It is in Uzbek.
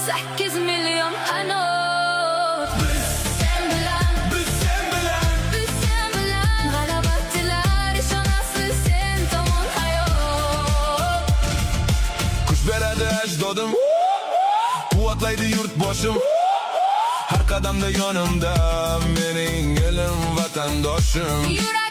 8 milyon anot. Sen bilan g'alaba tilar, ishonasi sen tomon hayot. Kuch beradi ajdodim, quvvatlaydi yurt boshim. Har qadamda yonimda mening elim vatandoshim. Yurak